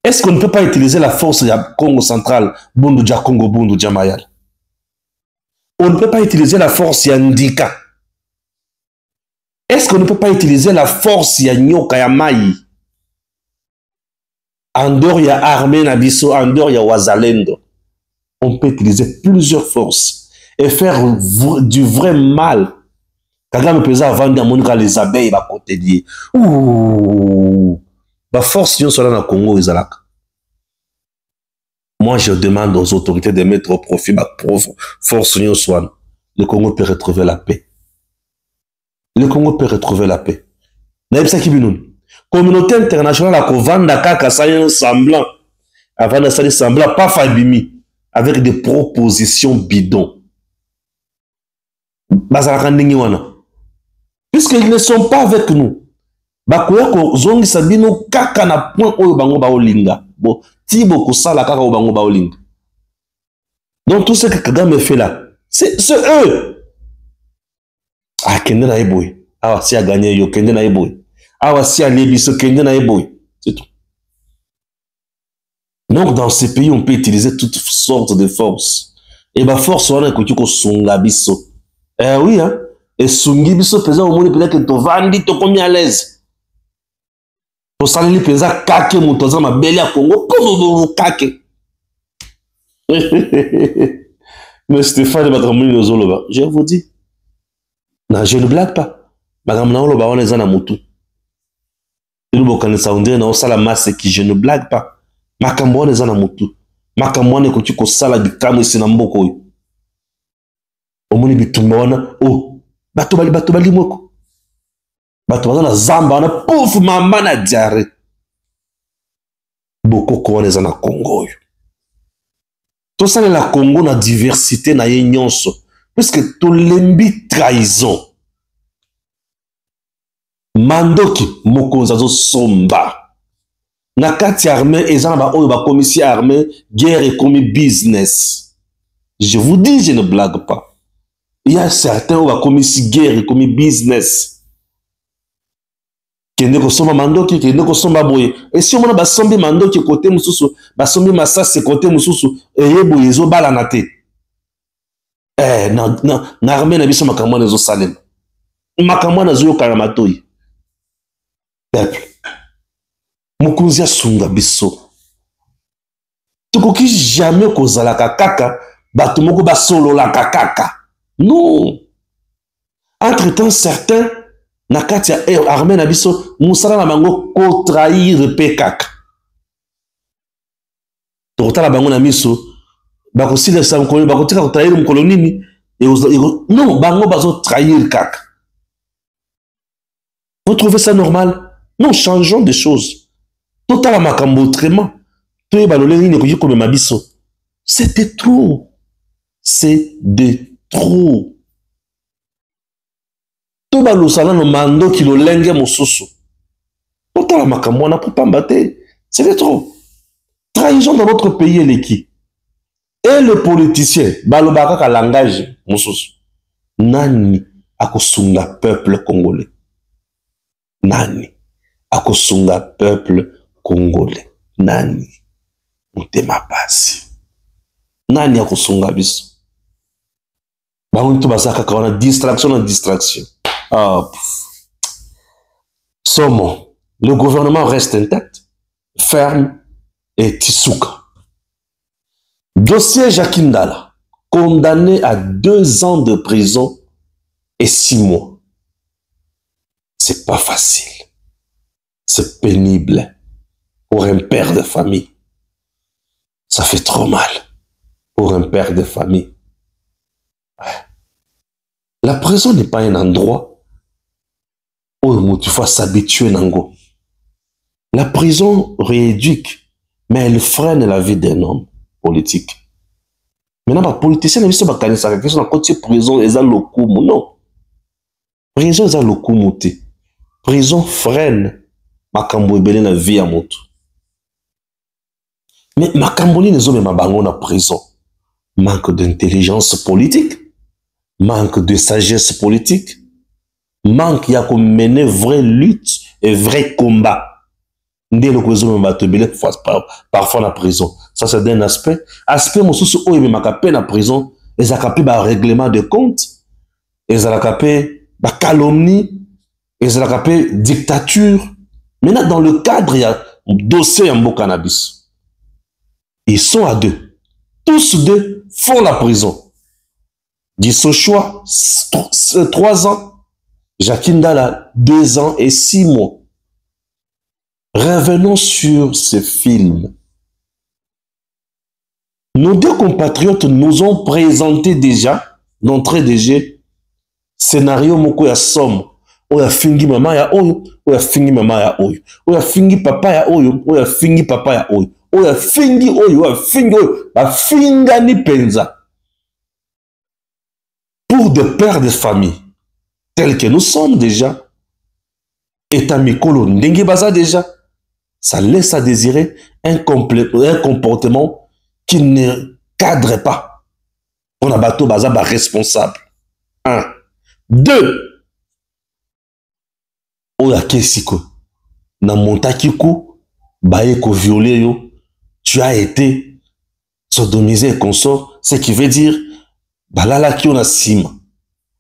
Est-ce qu'on ne peut pas utiliser la force de Congo central, Bundu Dja Congo, Bundu Dja Mayal? On ne peut pas utiliser la force de Ndika. Est-ce qu'on ne peut pas utiliser la force de Nyoka ya Mai? En dehors il y a armée Nabiso, en dehors il y a Wazalendo. On peut utiliser plusieurs forces et faire du vrai mal. Kagame pesa vendre à monika les abeilles ba côté lié. Ouh. Ba force yon sola na Congo ezalaka. Moi je demande aux autorités de mettre au profit ba force yon sola. Le Congo peut retrouver la paix. Le Congo peut retrouver la paix. Naïbsa kibinoun. Communauté internationale a ko vanda kaka sa yon semblant. Avant de sali semblant pas fabimi. avec des propositions bidons. Puisqu'ils ne sont pas avec nous. Bakoya ko zongi sabino kaka na point oyo bango baolinga. Bon, tibo ko sala kaka oyo bango baolinga. Donc tout ce que Kagame fait là, c'est eux. Ah, kende na eboy. Ah, si a gagné yo kende na eboy. Ah, si a lebiso kende na eboy. C'est tout. Donc dans ces pays, on peut utiliser toutes sortes de forces. Et bah force on a écouté ko sunga biso. Oui hein. Et sungi biso pesant au monde peut-être que to vandi to komi à l'aise. To saleli pesa kake mutoza mabele ya Congo ko kake. Mais Stéphane Batramouni Zoloba, je vous dis, non, je ne blague pas. Je ne blague pas. Tout ça, la Congo, la diversité, na nyonso. Puisque tout l'embi trahison. Mandoki, mokonzazo somba. Nakati armée, et zan ba oyo ba commissaire armée, guerre et commis business. Je vous dis, je ne blague pas. Il y a certains où ba commissaire guerre et commis business. Kende ko somba mandoki, kende ko somba boye. Et si on a ba sombi mandoki côté mususu, ba sombi masasi côté mususu, et yebo yezo bala nate. Na armée na biso makamwa na zo salem. Makamwa na zo yo karamatoi. Peuple. Mukunzi asunga biso. Tukoki jamais kozala kaka, bato moko ba solo la kaka. Non. Entre-temps certains nakati ya armée na biso musala na bango ko trahir pekaka. Tokotala bango na miso bakosila sa mkoloni bakotika ko trahir mkoloni nini non bango bazo trahir kaka. Vous trouvez ça normal? Non, changeons des choses. Totala makambo autrement. Toye balole nini ko yiko mema biso. C'était trop. C'est de trop. Toba lo sala no mando ki lo lenge mosusu. Totala makambo na pour pambate. C'est trop. Trahison dans notre pays et l'équipe. Et le politicien, balobaka ka langage mosusu. Nani akosunga peuple congolais. Nani akosunga peuple congolais. Nani mutema pasi. Nani akosunga biso. Bantu basaka ka wana distraction na distraction. Somo, le gouvernement reste intact, ferme et Tissouka. Dossier Jakindala, condamné à 2 ans de prison et 6 mois. C'est pas facile. C'est pénible pour un père de famille. Ça fait trop mal pour un père de famille. La prison n'est pas un endroit où tu faut s'habituer nango. La prison rééduque, mais elle freine la vie d'un homme politique. Maintenant, les politiciens ne sont pas ça question de côté prison et ça lokumu non. Prison ça lokumu te. Prison freine makambo ebele na vie ya moto. Mais makambo ni nezo mema bango na prison. Manque d'intelligence politique, manque de sagesse politique. Manque ya ko mener vraie lutte et vrai combat. Parfois la prison. Ça c'est d'un aspect. Aspect mosusu oyo memaka pe na prison, ezaka pe ba règlement de compte, ezaka pe ba calomnie, ezaka pe dictature. Maintenant dans le cadre il y a dossier en cannabis. Ils sont à 2. Tous 2 font la prison. Dissochoa 3 ans. Jakindala, 2 ans et 6 mois. Revenons sur ce film. Nos 2 compatriotes nous ont présenté déjà, d'entrée de jeu, scénario moko ya somme. Oya fingi mama ya oyo, oya fingi mama ya oyo. Oya fingi papa ya oyo, oya fingi papa ya oyo. oyo fingi oyo afingi oyo bafingani penza pour des pères de famille tels que nous sommes déjà eta mikolo ndenge baza déjà ça laisse à désirer un comportement qui ne cadre pas on a bateau baza ba responsable 1 2 oyo akesiko na montaki ku baye ko violer yo tu as été sodomisé et consort, ce qui veut dire balala ki on a sima.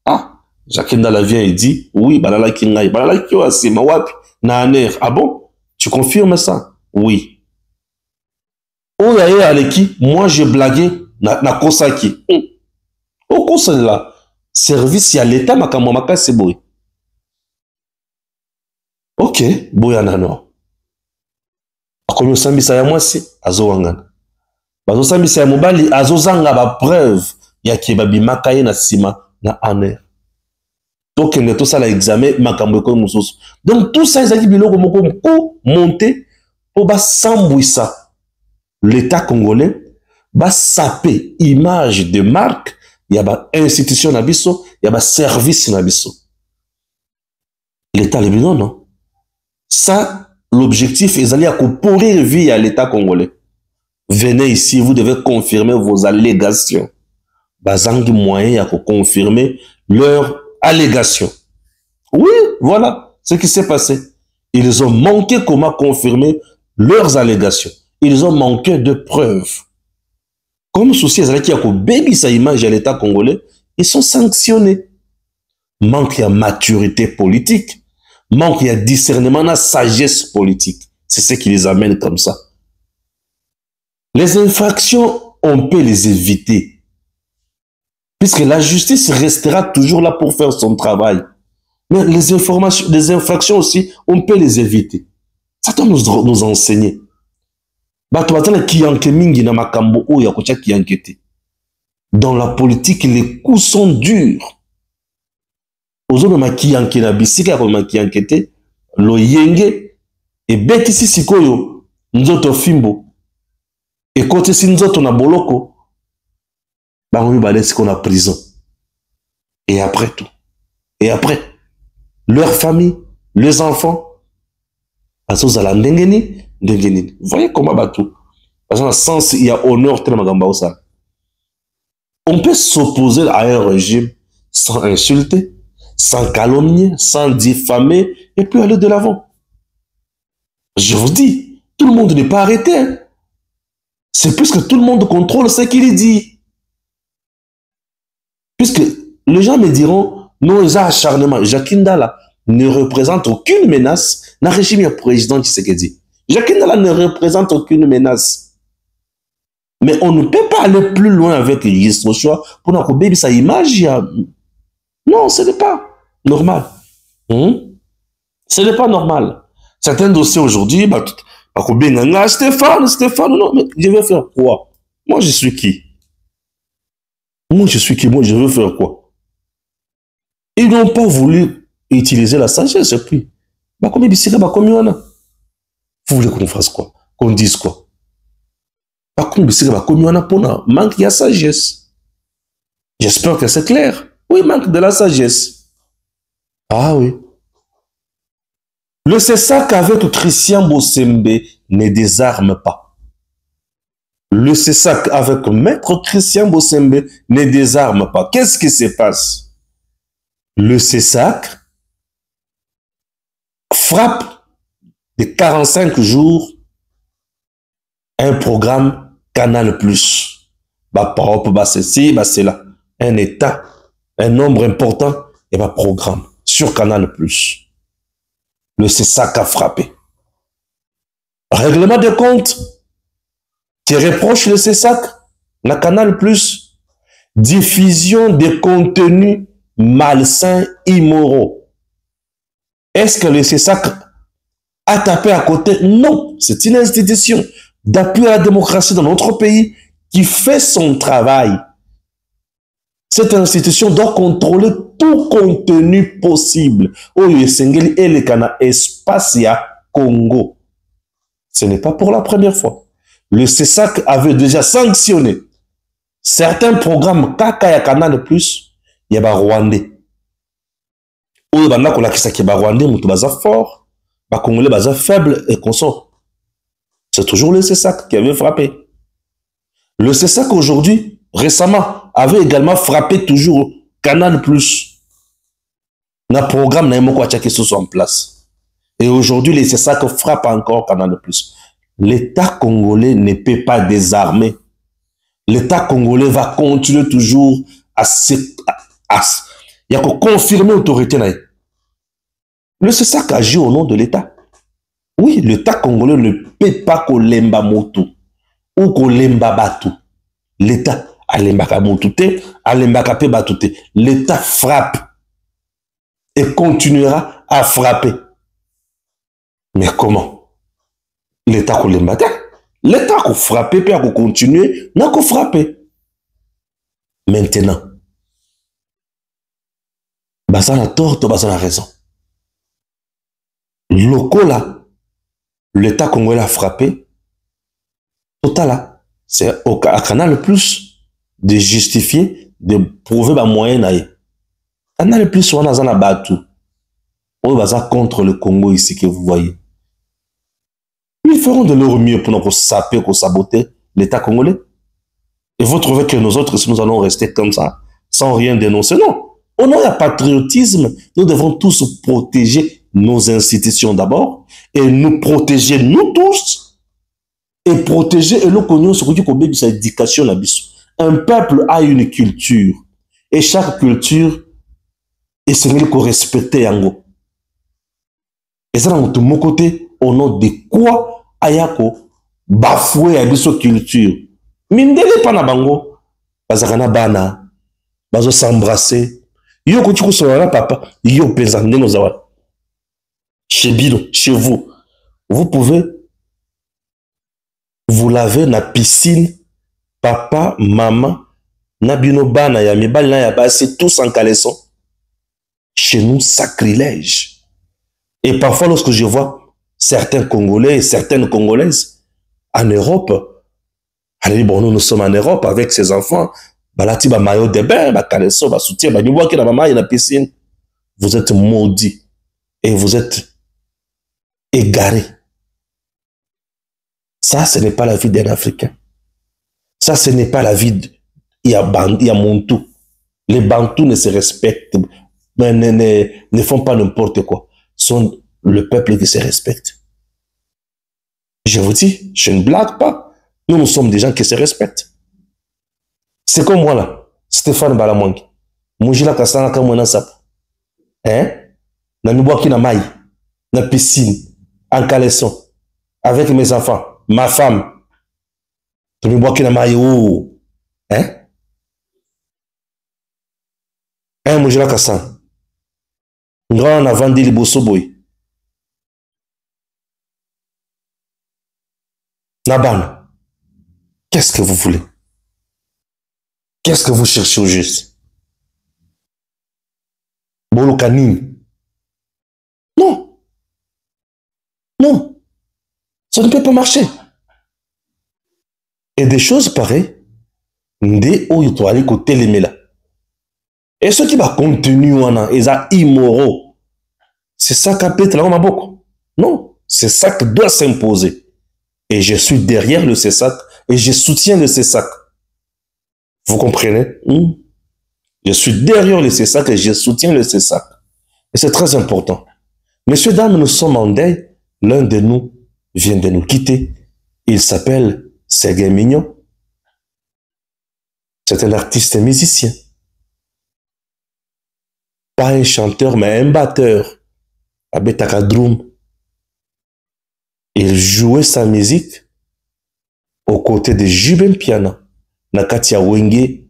Ah, Jacques Ndala vient et dit oui, balala ki ngai, balala ki on a sima wapi na aner. Ah bon? Tu confirmes ça? Oui. Oh ya ya aleki, moi je blaguais na kosaki. Au kosa là, service ya l'état makambo makasi boy. OK, boya nano. Akomi osambisa ya mwasi azo wangana. Bazo sambisa ya mobali azo zanga ba preuve ya ke babimaka ye na sima na aner. Donc ne tout ça la examen makambo ko mususu. Donc tout ça ezaki biloko moko ko monter po ba sambwisa l'état congolais ba saper image de marque ya ba institution na biso ya ba service na biso. L'état le bilan non. Ça l'objectif est d'aller à pourrir vie à l'État congolais. Venez ici, vous devez confirmer vos allégations. Bazangi moyen à confirmer leurs allégations. Oui, voilà ce qui s'est passé. Ils ont manqué comment confirmer leurs allégations. Ils ont manqué de preuves. Comme souci, qui a baby sa image à l'État congolais, ils sont sanctionnés. Manque de maturité politique. Manque de discernement, de sagesse politique. C'est ce qui les amène comme ça. Les infractions, on peut les éviter. Puisque la justice restera toujours là pour faire son travail. Mais les infractions aussi, on peut les éviter. Ça doit nous enseigner. Dans la politique, les coups sont durs. Ozono makiyanke na bisika ko makiyankete lo yenge e betisi sikoyo nzoto fimbo e kote si nzoto na boloko bango mibale siko na prison et après tout et après leur famille les enfants azozala ndengeni ndengeni voyez comment batou parce que dans sens il y a honneur tellement magamba ça on peut s'opposer à un régime sans insulter sans calomnier, sans diffamer, et puis aller de l'avant. Je vous dis, tout le monde n'est pas arrêté. Hein. C'est puisque tout le monde contrôle ce qu'il dit. Puisque les gens me diront, nos acharnements, Jacques Ndala ne représente aucune menace dans le régime du président Tshisekedi. Jacques Ndala ne représente aucune menace. Mais on ne peut pas aller plus loin avec Yisrochoa pour nous baby sa image. Non, ce n'est pas normal. Ce n'est pas normal. Certains dossiers aujourd'hui, Stéphane, non, mais je vais faire quoi? Moi, je suis qui? Moi, je veux faire quoi? Ils n'ont pas voulu utiliser la sagesse, et puis, vous voulez qu'on fasse quoi? Qu'on dise quoi? Manque de sagesse. J'espère que c'est clair. Oui, manque de la sagesse. Ah oui. Le CESAC avec Christian Bossembe ne désarme pas. Le CESAC avec Maître Christian Bossembe ne désarme pas. Qu'est-ce qui se passe? Le CESAC frappe de 45 jours un programme Canal+. Bah, propre, bah, ceci, bah, c'est là. Un État. Un nombre important et un programme sur Canal+. Le CESAC a frappé. Règlement des comptes qui reproche le CESAC, la Canal+, diffusion de contenus malsains, immoraux. Est-ce que le CESAC a tapé à côté? Non, c'est une institution d'appui à la démocratie dans notre pays qui fait son travail. Cette institution doit contrôler tout contenu possible. Oyo Sengeli Elekana Espacia Congo. Ce n'est pas pour la première fois. le CESAC avait déjà sanctionné certains programmes Kaka ya Canal Plus, il y a Rwandais. Ou banda ko lakisa ki ba Rwandais mutu baza fort, ba Congolais baza faible et consort. C'est toujours le CESAC qui avait frappé. Le CESAC aujourd'hui, récemment, avait également frappé toujours Canal Plus. Un programme n'a pas qui soit en place. Et aujourd'hui, le CESAC frappe encore Canal Plus. L'État congolais ne peut pas désarmer. L'État congolais va continuer toujours à confirmer l'autorité. Le CESAC agit au nom de l'État. Oui, l'État congolais ne peut pas kolemba motu ou kolemba batu. L'État alemba kamotute, alemba kape batute. L'État frappe et continuera à frapper. Mais comment? L'État kolemba te. L'État ko frapper puis ko continuer, n'a ko frapper. Maintenant, baza na tort, to baza na raison. Lokola l'État congolais a frappé. Total, c'est au Canal Plus de justifier, de prouver les moyens. Canal Plus, on a un battu. On va contre le Congo ici que vous voyez. Ils feront de leur mieux pour nous saper, pour saboter l'État congolais. Et vous trouvez que nous autres, si nous allons rester comme ça, sans rien dénoncer? Non. Au nom du patriotisme, nous devons tous protéger nos institutions d'abord et nous protéger nous tous et protéger et nous connaissons ce qu'on dit éducation. Un peuple a une culture et chaque culture est celle qu'on respecte yango. Et ça dans mon côté au nom de quoi ayako bafouer à biso culture. Mindele pa na bango bazakana bana bazo s'embrasser. Yo ko tu ko sola papa yo pezande nos awa. Chez Bilo, chez vous, vous pouvez vous laver na piscine, papa, maman, na bino bana ya mibali na ya basi, tous en caleçon. Chez nous, sacrilège. Et parfois, lorsque je vois certains Congolais et certaines Congolaises en Europe, allez, bon, nous sommes en Europe avec ses enfants, balati ba maillot de bain, ba caleçon, ba soutien, ba niwa ki na maman ya na piscine. Vous êtes maudits et vous êtes égaré. Ça, ce n'est pas la vie d'un Africain. Ça, ce n'est pas la vie il y a Montou. Les Bantous ne se respectent, mais ne font pas n'importe quoi. Sont le peuple qui se respecte. Je vous dis, je ne blague pas. Nous sommes des gens qui se respectent. C'est comme moi là, Stéphane Balamwangi. Moujila Kassana Kamwana Sap. Hein? Namiboaki na maï, na piscine. En caleçon, avec mes enfants, ma femme. Tu me vois qui n'a pas eu. Hein? Un Moujila Kassan. Grand avant de l'Ibosoboy. Naban. Qu'est-ce que vous voulez? Qu'est-ce que vous cherchez au juste? Bolokanin. Non. Non. Ça ne peut pas marcher. Et des choses pareilles, des oyotoali côté les là. Et ce qui va continuer, ils sont immoraux. C'est ça qui peut être là, beaucoup. Non. C'est ça qui doit s'imposer. Et je suis derrière le CESAC et je soutiens le CESAC. Vous comprenez? Je suis derrière le CESAC et je soutiens le CESAC. Et c'est très important. Messieurs, dames, nous sommes en deuil. L'un de nous vient de nous quitter. Il s'appelle Sergueï Mignon. C'est un artiste musicien. Pas un chanteur, mais un batteur. Abetaka Drum. Il jouait sa musique aux côtés de Juben Piana. Nakatia Wenge,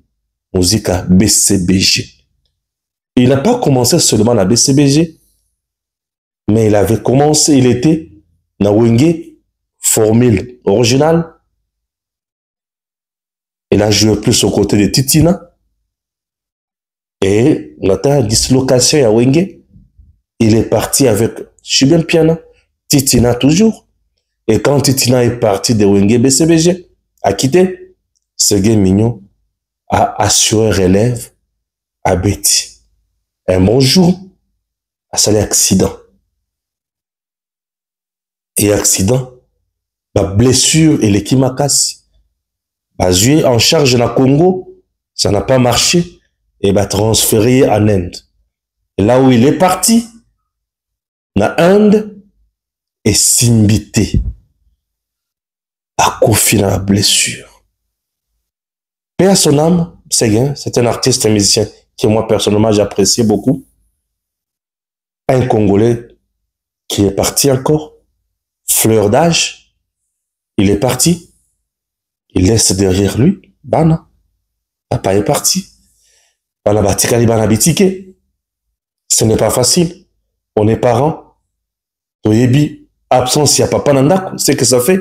musique à BCBG. Il n'a pas commencé seulement à BCBG, mais il avait commencé, il était dans Wenge, formule originale. Il a joué plus aux côtés de Titina. Et on a une dislocation à Wenge. Il est parti avec Juben Piana, Titina toujours. Et quand Titina est parti de Wenge BCBG, a quitté, Ségué Mignon a assuré relève à Betty. Un bon jour, a salé accident. Et accident, la blessure et l'équipe m'a cassé. Joué en charge dans le Congo, ça n'a pas marché, et va transférer en Inde. Et là où il est parti, dans Inde, et Simbité, a confié dans la blessure. Paix à son âme, c'est un artiste, un musicien que moi personnellement j'apprécie beaucoup. Un Congolais qui est parti encore, fleur d'âge, il est parti. Il laisse derrière lui, Bana. Papa est parti. Bana batikali bana bitike. Ce n'est pas facile. On est parents. Toyebi, absence, il y a papa nandaku. C'est que ça fait.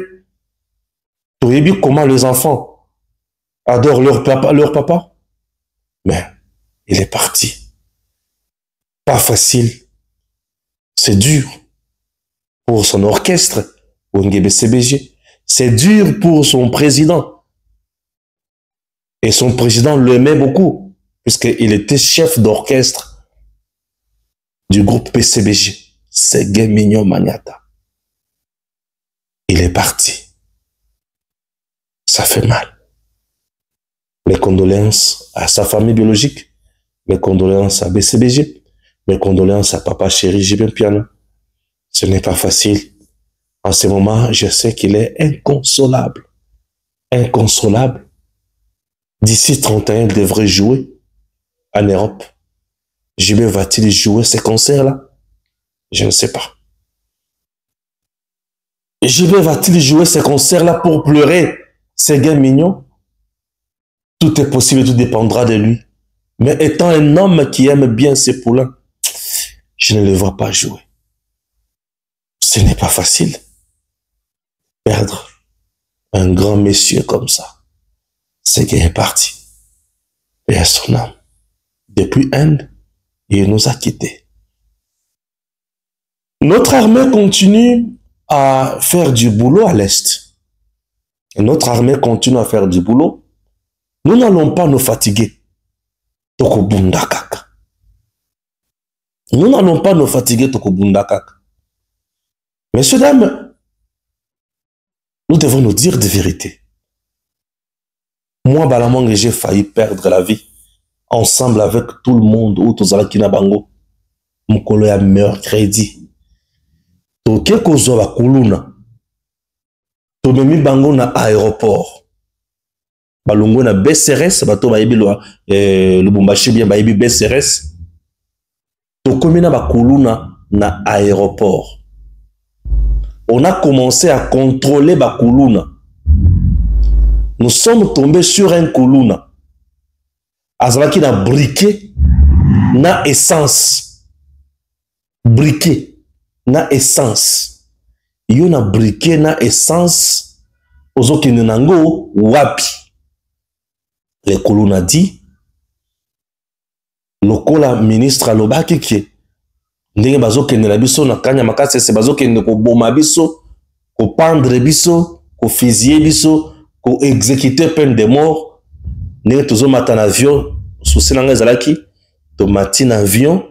Toyebi, comment les enfants adorent leur papa. Mais il est parti. Pas facile. C'est dur pour son orchestre, pour NGBCBG. C'est dur pour son président. Et son président l'aimait beaucoup, puisqu'il était chef d'orchestre du groupe PCBG. Ségué Mignon Maniata. Il est parti. Ça fait mal. Mes condoléances à sa famille biologique, mes condoléances à BCBG, mes condoléances à papa chéri Jibin Piano. Ce n'est pas facile. En ce moment, je sais qu'il est inconsolable. Inconsolable. D'ici 31, il devrait jouer en Europe. JB va-t-il jouer ces concerts-là? Je ne sais pas. JB va-t-il jouer ces concerts-là pour pleurer? Ségué Mignon? Tout est possible et tout dépendra de lui. Mais étant un homme qui aime bien ses poulains, je ne le vois pas jouer. Ce n'est pas facile. Perdre un grand monsieur comme ça. Ségué est parti. Et à son âme. Depuis Inde, il nous a quittés. Notre armée continue à faire du boulot à l'Est. Notre armée continue à faire du boulot. Nous n'allons pas nous fatiguer. Tokobundakak. Nous n'allons pas nous fatiguer. Tokobundakak. Messieurs, dames, nous devons nous dire des vérités. Moi, Balamang, j'ai failli perdre la vie ensemble avec tout le monde où tous les Kinabango. Mukolo ya meilleur crédit. Toke kozo ba kuluna. Tomemi bango na aéroport. Balongo na BCRS, bato ba yebi Lubumbashi bien ba yebi BCRS. Tokomi na ba kuluna na aéroport. On a commencé à contrôler ba kuluna. Nous sommes tombés sur un kuluna. Azalaki na briquet na essence. Briquet na essence. Yo na briquet na essence. Ozoki nango wapi. Le kuluna dit. Lokola ministre alobaki ki. Ndenge bazokende na biso na kanya makasi se bazokende ko boma biso, ko pendre biso, ko fusiller biso, ko exécuter peine de mort. Ndenge tozo mata na avion, souci nanga ezalaki, to mati na avion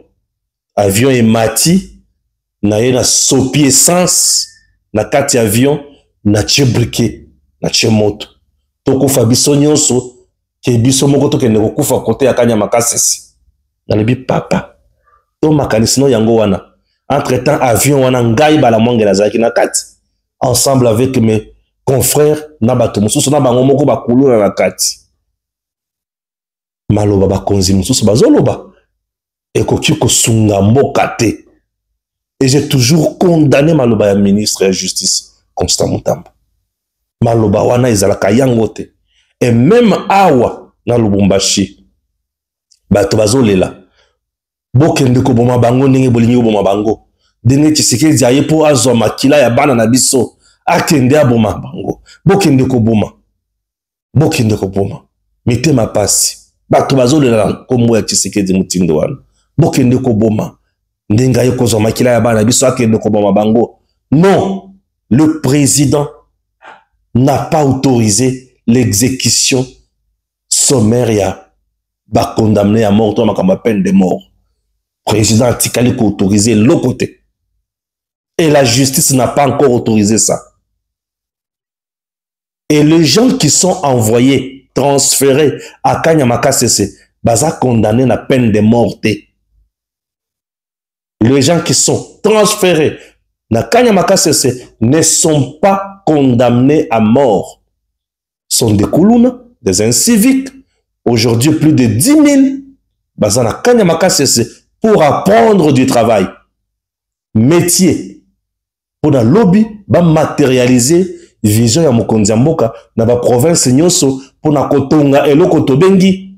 e mati, na ye na sopi essence, na kati avion, na tche briquet, na tche moto. To kufa biso nyonso, ke biso moko to kende ko kufa kote ya kanya makasi. Na lebi papa. To makanisino yango wana. Entre-temps, avion wana ngai Balamang na zaki na kati. Ensemble avec mes confrères, na bato mususu na bango moko bakuluna na kati. Maloba bakonzi mususu bazoloba. Ekoki kosunga mboka te. Et j'ai toujours condamné maloba ya ministre de justice, Constant Mutamba. Maloba wana ezalaka yango te. Et même awa na Lubumbashi, bato bazolela. Bokende ko boma bango ndenge bolingi ko boma bango. Ndenge Tshisekedi aye po azwa makila ya bana na biso. Akende aboma bango. Bokende ko boma. Bokende ko boma. Mitema pasi. Bato bazolela kombo ya Tshisekedi mutindo wana. Bokende ko boma. Ndenge aye kozwa makila ya bana na biso akende ko boma bango. Non. le président n'a pas autorisé l'exécution sommaire condamné à mort, à peine de mort. Le président a autorisé l'autre côté. Et la justice n'a pas encore autorisé ça. Et les gens qui sont envoyés, transférés à Kanyamaka CC, baza condamnés à peine de mort. Les gens qui sont transférés à Kanyamaka CC ne sont pas condamnés à mort. Sont des Koulouna, des inciviques. Aujourd'hui, plus de 10 000 baza na Kanyamaka CC pour apprendre du travail. Métier. Pour la lobby, va matérialiser vision ya mokonzi mboka na ba province nyonso pour na kotonga eloko tobengi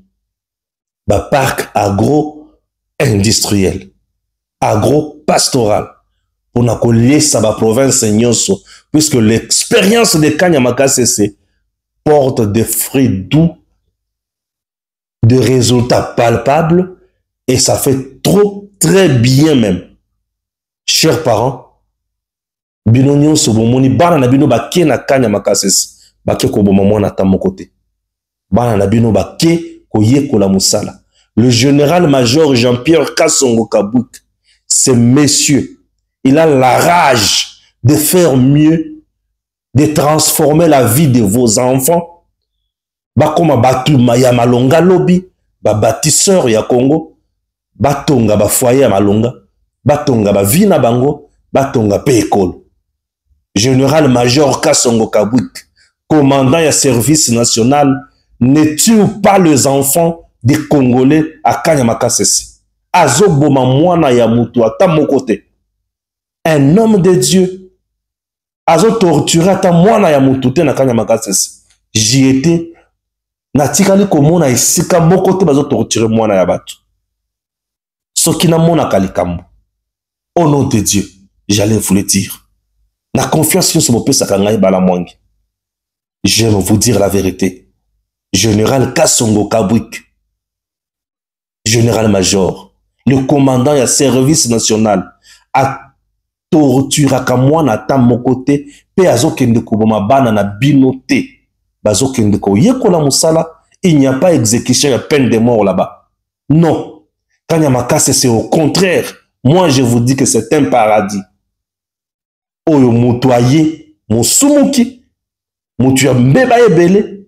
ba parc agro-industriel, agro-pastoral pour na koliesa ba province nyonso, puisque l'expérience de Kanyamaka CC porte des fruits doux, des résultats palpables, et ça fait très bien même. Chers parents, bino nyonso bomoni bana na bino bake na Kanyamaka CC bake ko boma mwana ta mokote bana na bino bake ko yekola musala. Le général-major Jean-Pierre Kasongo Kabwik, ce monsieur, il a la rage de faire mieux, de transformer la vie de vos enfants. Bakoma batu ya malonga lobby, ba bâtisseur ya Congo, batonga ba foyer ya malonga, batonga ba vie na bango, batonga pe école. Général-major Kasongo Kabwik, commandant ya service national, ne tue pas les enfants des Congolais à Kanyamaka CC. Azo boma mwana ya mutu ata mokote. Un homme de Dieu. Azo torturer ata mwana ya mutu te na Kanyamaka CC. J'y étais. Natikali komona isika mokote bazo torturer mwana ya batu. Soki na mona kalikambo. Au nom de Dieu, j'allais vous le dire. La confiance sur mon père Sakangaï Balamwangi. J'aime vous dire la vérité. Général Kasongo Kabwik, général-major, le commandant du service national, a torturé à Kamwana ta mokote, pe azokende kuboma bana na binote, bazokende ko yekola musala, il n'y a pas exécution, il y a peine de mort là-bas. Non. Kanyamaka c'est au contraire. Moi je vous dis que c'est un paradis. Oyo mutuaye, musumuki, mutuya mbeba ebele,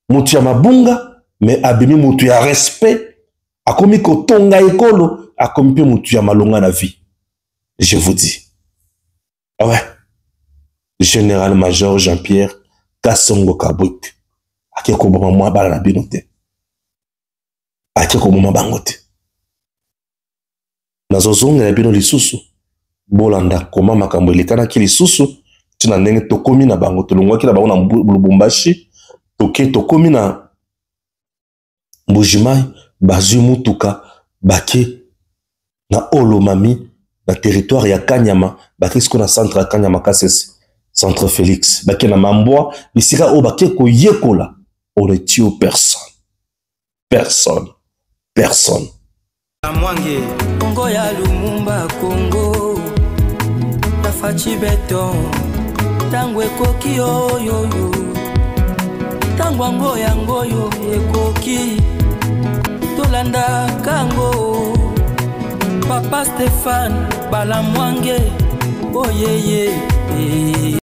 mutuya mabunga, mais abimi mutuya respect, akomi kotonga ekolo, akomi pe mutuya malonga na vie. Je vous dis. Ah ouais. Général-major Jean-Pierre Kasongo Kabwik. Ake koboma mwa bala na binote. Ake koboma bangote. Nazozonga na bino lisusu. Bolanda koma makambo elekana ki lisusu tina ndenge tokomi na bango tolongwaki na bango na Lubumbashi tokomi na Mbujimai bazwi mutuka bake na Olomami na territoire ya Kanyama bake siko na centre ya Kanyamaka CC centre Félix bake na Mambwa bisika o bake ko yekola on ne tue personne Mwange Congo ya Lumumba Congo Fachi beton tangwe koki oyo tangwango yango yo ekoki tolanda kango Papa Stéphane Balamwange oyeye